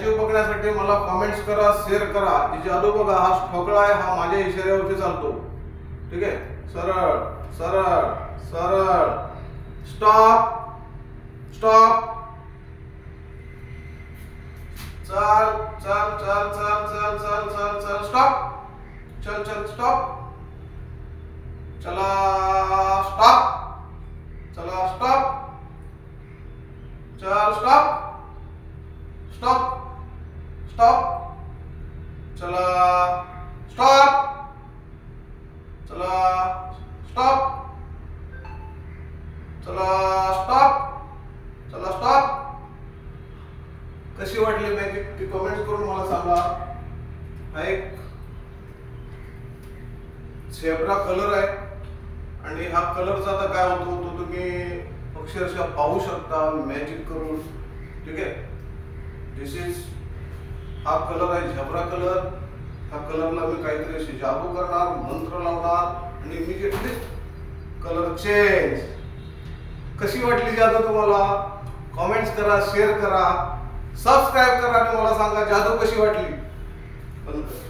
Magic बघण्यासाठी मला comments करा, शेअर करा. ही जादू बघा, हा ठोकळा आहे, हा माझ्या इशाऱ्यावरती चालतो. ठीक आहे. सरळ सरळ सरळ. Stop stop. चल चल चल चल चल चल चल चल. स्टॉप. चल चल स्टॉप. चला स्टॉप. चला स्टॉप. चल स्टॉप. Stop stop. चला स्टॉप. चला स्टॉप. चला स्टॉप. चला स्टॉप. कशी वाटली मॅजिक ती कमेंट करून मला सांगा. हा एक झेब्रा कलर आहे आणि हा कलरचा आता काय होतो तो तुम्ही अक्षरशः पाहू शकता मॅजिक करून. ठीक आहे. दिस इज हा कलर आहे झेब्रा कलर. ह्या कलरला मी काहीतरी अशी जादू करणार, मंत्र लावणार आणि इमिजिएटली कलर चेंज. कशी वाटली जादू तुम्हाला? कमेंट्स करा, शेअर करा, सबस्क्राईब करा आणि मला सांगा जादू कशी वाटली.